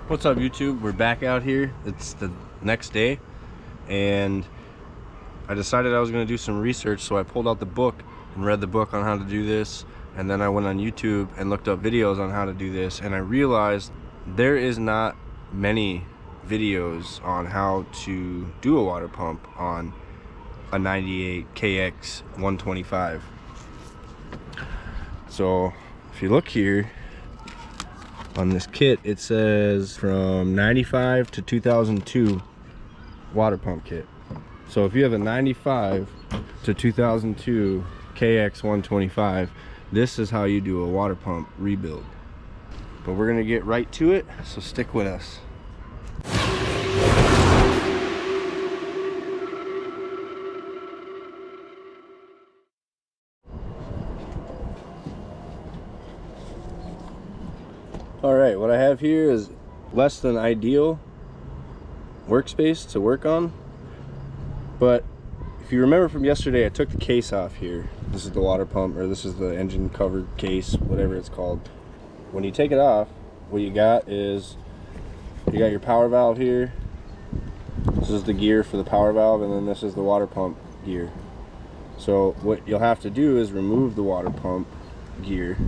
What's up, YouTube? We're back out here. It's the next day, and I decided I was going to do some research, so I pulled out the book and read the book on how to do this, and then I went on YouTube and looked up videos on how to do this, and I realized there is not many videos on how to do a water pump on a 98 KX125. So if you look here on this kit, it says from 95 to 2002 water pump kit. So if you have a 95 to 2002 KX125, this is how you do a water pump rebuild. But we're gonna get right to it, so stick with us. Alright, what I have here is less than ideal workspace to work on, but if you remember from yesterday, I took the case off here. This is the water pump, or this is the engine cover case, whatever it's called. When you take it off, what you got is you got your power valve here. This is the gear for the power valve, and then this is the water pump gear. So what you'll have to do is remove the water pump gear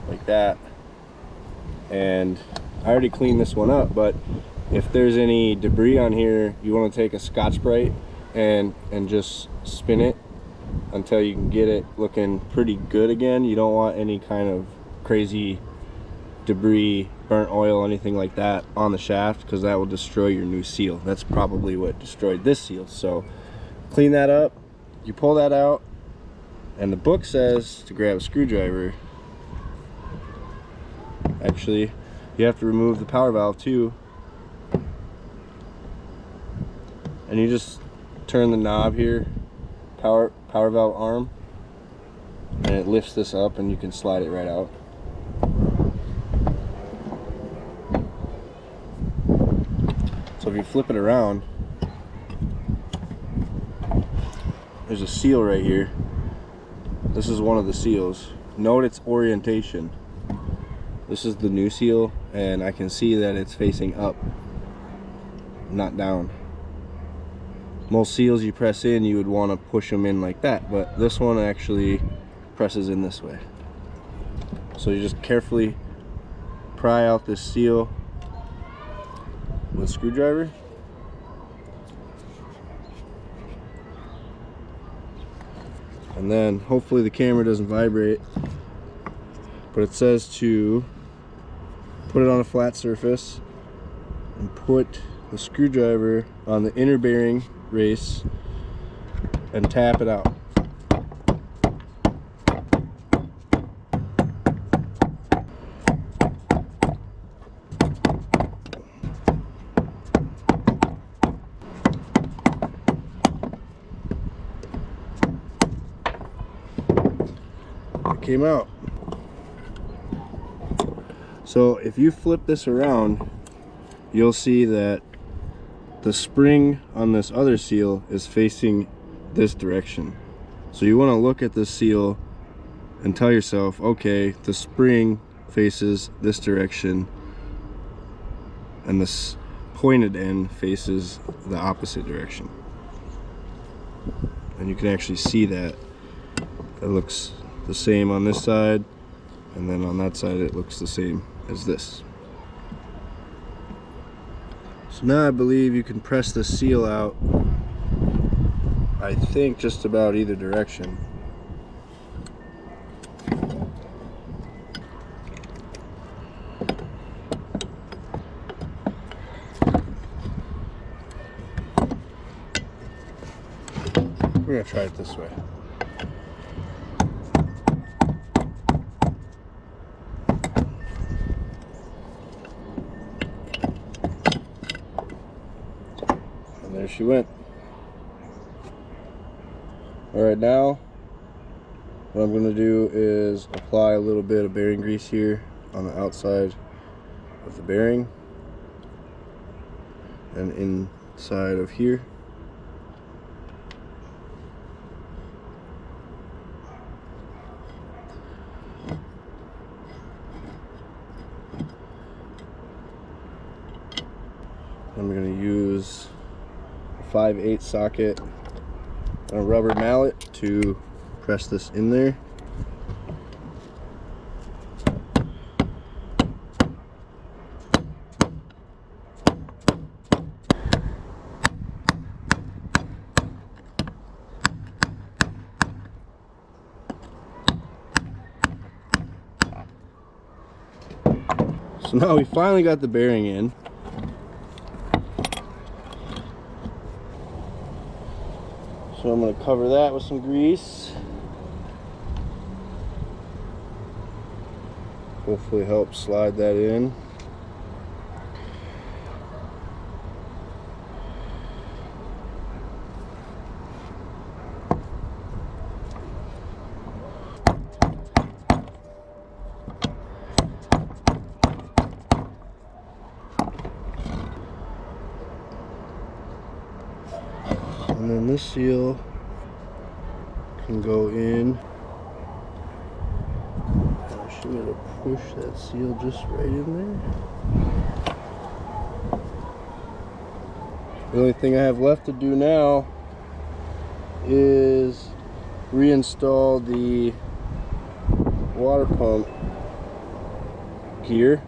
like that, and I already cleaned this one up, but if there's any debris on here, you want to take a Scotch-Brite and just spin it until you can get it looking pretty good again. You don't want any kind of crazy debris, burnt oil, anything like that on the shaft, because that will destroy your new seal. That's probably what destroyed this seal. So clean that up, you pull that out, and the book says to grab a screwdriver. Actually, you have to remove the power valve too, and you just turn the knob here, power valve arm, and it lifts this up, and you can slide it right out. So if you flip it around, there's a seal right here. This is one of the seals. Note its orientation. This is the new seal, and I can see that it's facing up, not down. Most seals you press in, you would want to push them in like that, but this one actually presses in this way. So you just carefully pry out this seal with a screwdriver. And then hopefully the camera doesn't vibrate, but it says to put it on a flat surface and put the screwdriver on the inner bearing race and tap it out. It came out. So if you flip this around, you'll see that the spring on this other seal is facing this direction. So you want to look at this seal and tell yourself, okay, the spring faces this direction and this pointed end faces the opposite direction. And you can actually see that it looks the same on this side, and then on that side it looks the same as this. So now I believe you can press the seal out, I think just about either direction. We're gonna try it this way. There she went. Alright, now what I'm going to do is apply a little bit of bearing grease here on the outside of the bearing and inside of here. I'm going to use a 5/8 socket and a rubber mallet to press this in there. So now we finally got the bearing in. So I'm going to cover that with some grease. Hopefully help slide that in. And then this seal can go in. I should be able to push that seal just right in there. The only thing I have left to do now is reinstall the water pump gear.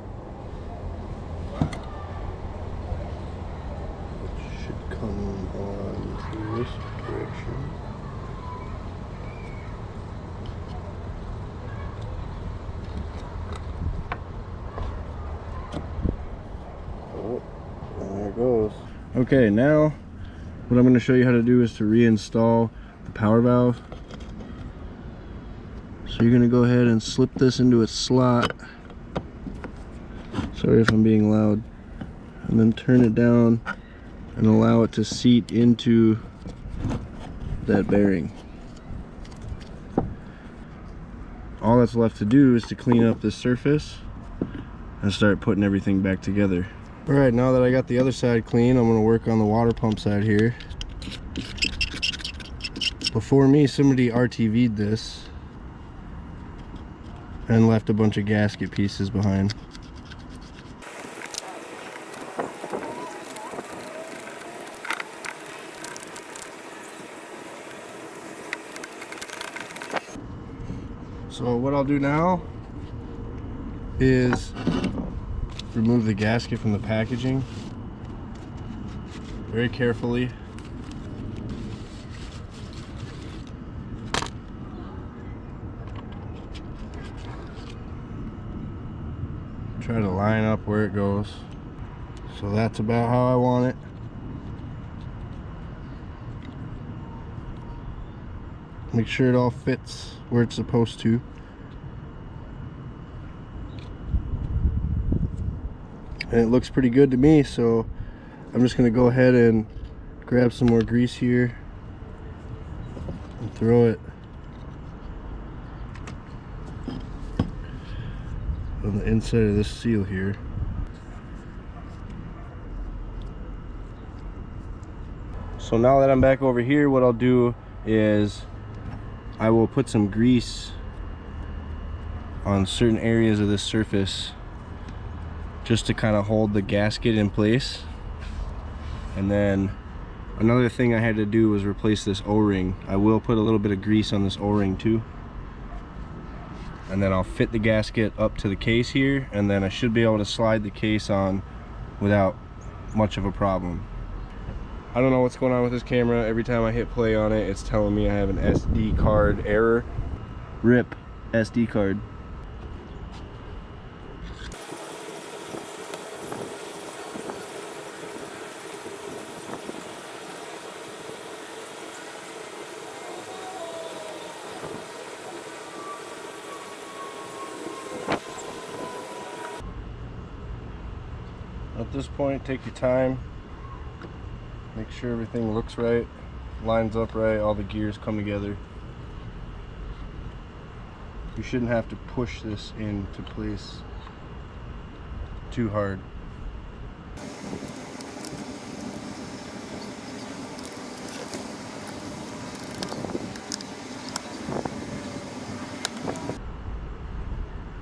It should come on through this direction. Oh, and there it goes. Okay, now what I'm going to show you how to do is to reinstall the power valve. So you're going to go ahead and slip this into its slot. Sorry if I'm being loud. And then turn it down and allow it to seat into that bearing. All that's left to do is to clean up this surface and start putting everything back together. Alright, now that I got the other side clean, I'm going to work on the water pump side here. Before me, somebody RTV'd this and left a bunch of gasket pieces behind. So what I'll do now is remove the gasket from the packaging very carefully. Try to line up where it goes. So that's about how I want it. Make sure it all fits where it's supposed to. And it looks pretty good to me, so I'm just going to go ahead and grab some more grease here and throw it on the inside of this seal here. So now that I'm back over here, what I'll do is I will put some grease on certain areas of this surface just to kind of hold the gasket in place. And then another thing I had to do was replace this O-ring. I will put a little bit of grease on this O-ring too. And then I'll fit the gasket up to the case here, and then I should be able to slide the case on without much of a problem. I don't know what's going on with this camera. Every time I hit play on it, it's telling me I have an SD card error. RIP SD card. At this point, take your time. Make sure everything looks right, lines up right, all the gears come together. You shouldn't have to push this into place too hard.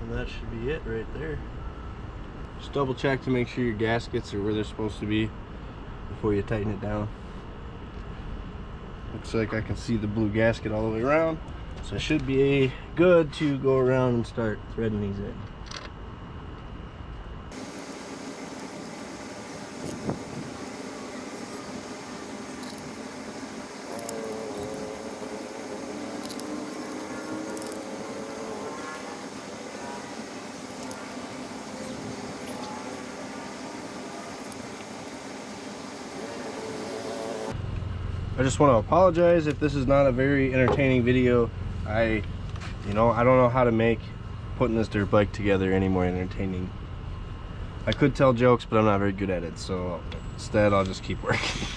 And that should be it right there. Just double check to make sure your gaskets are where they're supposed to be. before you tighten it down. Looks like I can see the blue gasket all the way around, so it should be good to go around and start threading these in. I just want to apologize if this is not a very entertaining video. I don't know how to make putting this dirt bike together any more entertaining. I could tell jokes, but I'm not very good at it, so instead I'll just keep working.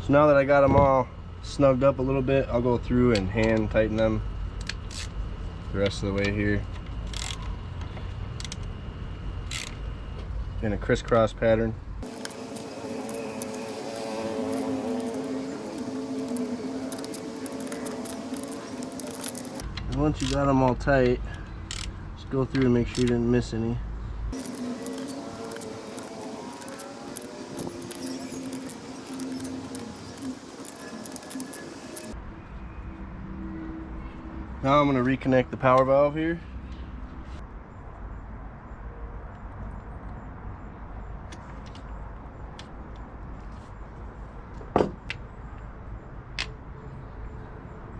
So now that I got them all snugged up a little bit, I'll go through and hand tighten them the rest of the way here in a crisscross pattern. And once you got them all tight, just go through and make sure you didn't miss any. Now I'm going to reconnect the power valve here.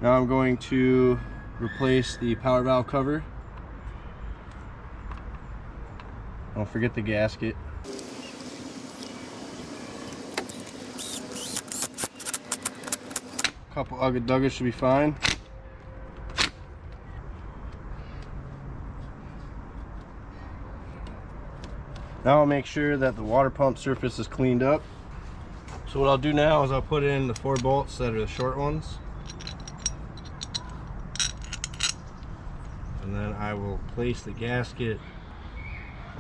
Now I'm going to replace the power valve cover. Don't forget the gasket. A couple ugga-duggas should be fine. Now I'll make sure that the water pump surface is cleaned up. So what I'll do now is I'll put in the 4 bolts that are the short ones. And then I will place the gasket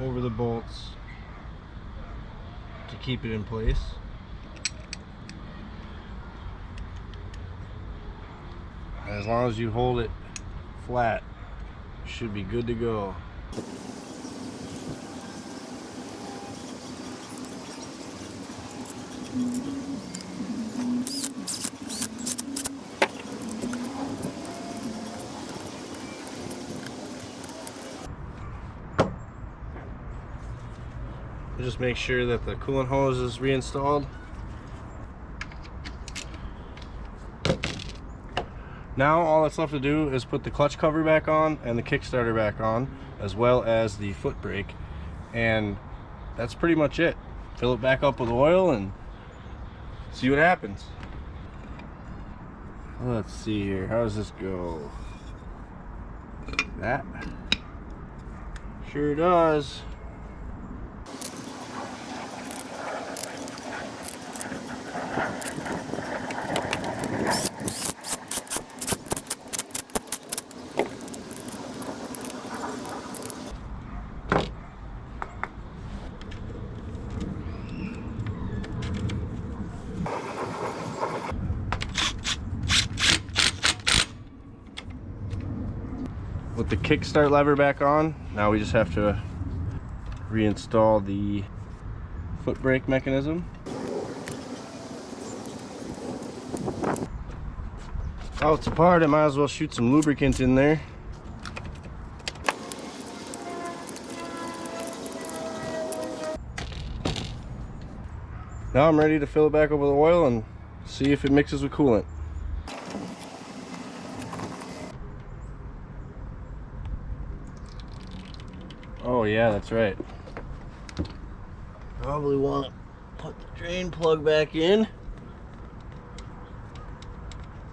over the bolts to keep it in place. And as long as you hold it flat, you should be good to go. Just make sure that the coolant hose is reinstalled. Now all that's left to do is put the clutch cover back on and the Kickstarter back on, as well as the foot brake, and that's pretty much it. Fill it back up with oil and see what happens. Let's see here, how does this go? That sure does. With the kickstart lever back on, now we just have to reinstall the foot brake mechanism. Oh, it's apart, I might as well shoot some lubricant in there. Now I'm ready to fill it back up with oil and see if it mixes with coolant. Oh yeah, that's right. Probably want to put the drain plug back in.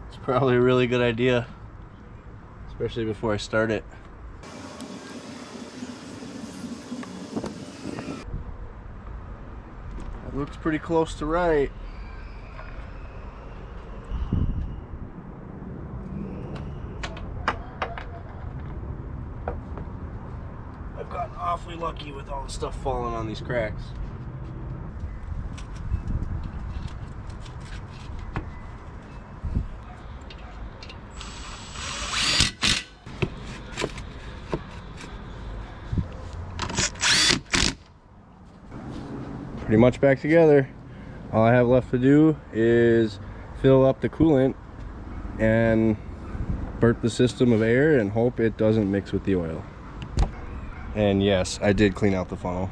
It's probably a really good idea, especially before I start it. It looks pretty close to right. I've gotten awfully lucky with all the stuff falling on these cracks. pretty much back together. All I have left to do is fill up the coolant and burp the system of air and hope it doesn't mix with the oil. And yes, I did clean out the funnel.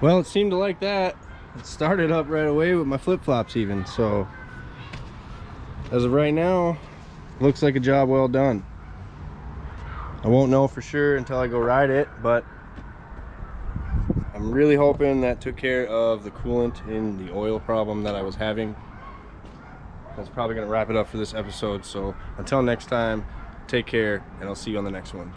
Well, it seemed to like that. It started up right away with my flip-flops even, so as of right now, looks like a job well done. I won't know for sure until I go ride it, but I'm really hoping that took care of the coolant in the oil problem that I was having. That's probably going to wrap it up for this episode, so until next time, take care, and I'll see you on the next one.